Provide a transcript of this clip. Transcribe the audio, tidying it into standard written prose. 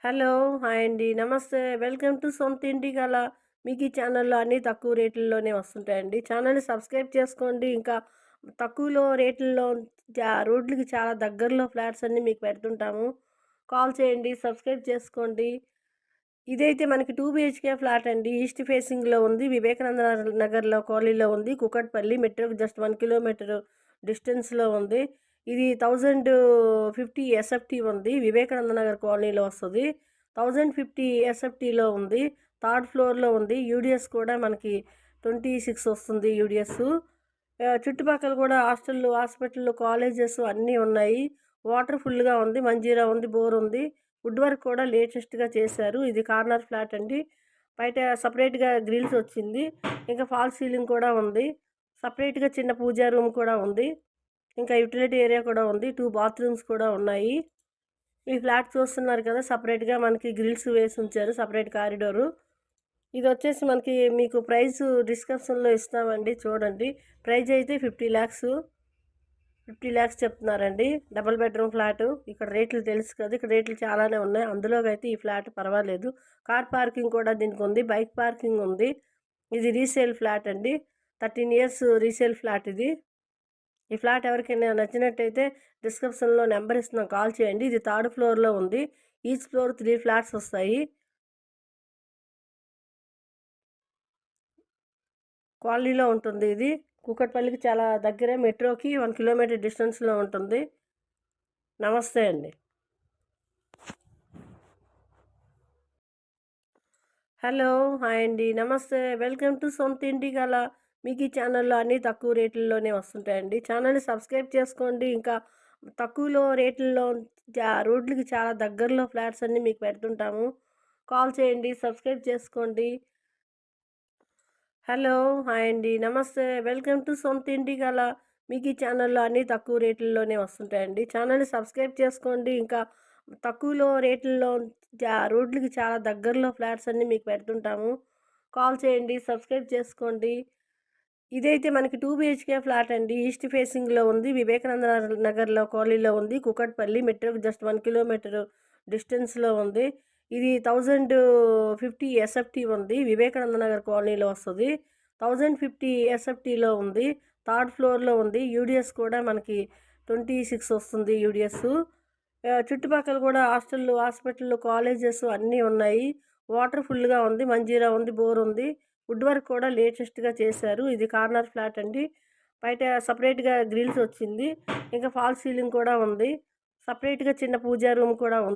Hello! Hi అండి. నమస్తే. Welcome to సొంత ఇంటి కల. మీకు ఈ ఛానల్‌లో అన్నీ తక్కువ రేట్లలోనే వస్తుంటాయండి. ఛానల్‌ని సబ్స్క్రైబ్ చేసుకోండి. ఇంకా తక్కువలో రేట్లలో రోడ్లకి చాలా దగ్గరలో ఫ్లాట్స్ అన్నీ మీకు పెడుతుంటాము. కాల్ చేయండి. సబ్స్క్రైబ్ చేసుకోండి. ఇదైతే మనకి 2 బీహెచ్‌కే ఫ్లాట్ అండి. ఈస్ట్ ఫేసింగ్‌లో ఉంది. వివేకానంద నగర్‌లో కాలనీలో ఉంది. కూకట్పల్లి మెట్రోకి జస్ట్ 1 కిలోమీటర్ డిస్టెన్స్‌లో ఉంది. ఇది 1050 ఎస్ఎఫ్టీ ఉంది. వివేకానంద నగర్ కాలనీలో వస్తది. 1050 ఎస్ఎఫ్టీలో ఉంది. థర్డ్ ఫ్లోర్‌లో ఉంది. యూడిఎస్ కూడా మనకి 26 వస్తుంది యూడిఎస్. చుట్టుపక్కల కూడా హాస్పిటల్లు, కాలేజెస్ అన్నీ ఉన్నాయి. వాటర్ ఫుల్‌గా ఉంది. మంజీరా ఉంది. బోర్ ఉంది. వుడ్ వర్క్ కూడా లేటెస్ట్‌గా చేశారు. ఇది కార్నర్ ఫ్లాట్ అండి. బయట సెపరేట్‌గా గ్రిల్స్ వచ్చింది. ఇంకా ఫాల్స్ సీలింగ్ కూడా ఉంది. సెపరేట్‌గా చిన్న పూజా రూమ్ కూడా ఉంది. ఇంకా యుటిలిటీ ఏరియా కూడా ఉంది. 2 బాత్రూమ్స్ కూడా ఉన్నాయి. ఈ ఫ్లాట్ చూస్తున్నారు కదా! సెపరేట్‌గా మనకి గ్రిల్స్ వేసి ఉంచారు. Separate corridor. ఇదొచ్చేసి మనకి మీకు ప్రైస్ డిస్క్రిప్షన్‌లో ఇస్తామండి చూడండి. ప్రైస్ అయితే 50,00,000 చెప్తున్నారండి. Double bedroom flat. ఇక్కడ రేట్లు తెలుసు కదా! ఇక్కడ రేట్లు చాలానే ఉన్నాయి. అందులోకైతే ఈ ఫ్లాట్ పర్వాలేదు. కార్ పార్కింగ్ కూడా దీనికుంది. బైక్ పార్కింగ్ ఉంది. ఇది రీసేల్ ఫ్లాట్ అండి. 13 ఇయర్స్ రీసేల్ ఫ్లాట్ ఇది. ఈ ఫ్లాట్ ఎవరికైనా నచ్చినట్టయితే డిస్క్రిప్షన్‌లో నెంబర్ ఇస్తున్నాం, కాల్ చేయండి. ఇది థర్డ్ ఫ్లోర్‌లో ఉంది. ఈచ్ ఫ్లోర్ 3 ఫ్లాట్స్ వస్తాయి. కాలనీలో ఉంటుంది ఇది. కూకట్పల్లికి చాలా దగ్గరే. మెట్రోకి 1 కిలోమీటర్ డిస్టెన్స్‌లో ఉంటుంది. నమస్తే అండి. హలో! హాయ్ అండి. నమస్తే. వెల్కమ్ టు సొంత ఇంటి కల. మీకు ఈ ఛానల్‌లో అన్నీ తక్కువ రేట్లలోనే వస్తుంటాయండి. ఛానల్‌ని సబ్స్క్రైబ్ చేసుకోండి. ఇంకా తక్కువలో రేట్లలో రోడ్లకి చాలా దగ్గరలో ఫ్లాట్స్ అన్నీ మీకు పెడుతుంటాము. కాల్ చేయండి. సబ్స్క్రైబ్ చేసుకోండి. హలో! హాయ్ అండి. నమస్తే. వెల్కమ్ టు సొంత ఇంటి కల. మీకు ఈ ఛానల్‌లో అన్నీ తక్కువ రేట్లలోనే వస్తుంటాయండి. ఛానల్‌ని సబ్స్క్రైబ్ చేసుకోండి. ఇంకా తక్కువలో రేట్లలో రోడ్లకి చాలా దగ్గరలో ఫ్లాట్స్ అన్నీ మీకు పెడుతుంటాము. కాల్ చేయండి. సబ్స్క్రైబ్ చేసుకోండి. ఇదైతే మనకి 2 బీహెచ్‌కే ఫ్లాట్ అండి. ఈస్ట్ ఫేసింగ్‌లో ఉంది. వివేకానంద నగర్‌లో కాలనీలో ఉంది. కూకట్పల్లి మెట్రోకి జస్ట్ 1 కిలోమీటర్ డిస్టెన్స్‌లో ఉంది. ఇది 1050 ఎస్ఎఫ్టీ ఉంది. వివేకానంద నగర్ కాలనీలో వస్తది. 1050 ఎస్ఎఫ్టీలో ఉంది. థర్డ్ ఫ్లోర్‌లో ఉంది. యూడిఎస్ కూడా మనకి 26 వస్తుంది యూడిఎస్. చుట్టుపక్కల కూడా హాస్పిటల్లు, కాలేజెస్ అన్నీ ఉన్నాయి. వాటర్ ఫుల్‌గా ఉంది. మంజీరా ఉంది. బోర్ ఉంది. వుడ్ వర్క్ కూడా లేటెస్ట్‌గా చేశారు. ఇది కార్నర్ ఫ్లాట్ అండి. బయట సెపరేట్‌గా గ్రిల్స్ వచ్చింది. ఇంకా ఫాల్స్ సీలింగ్ కూడా ఉంది. సెపరేట్‌గా చిన్న పూజా రూమ్ కూడా ఉంది.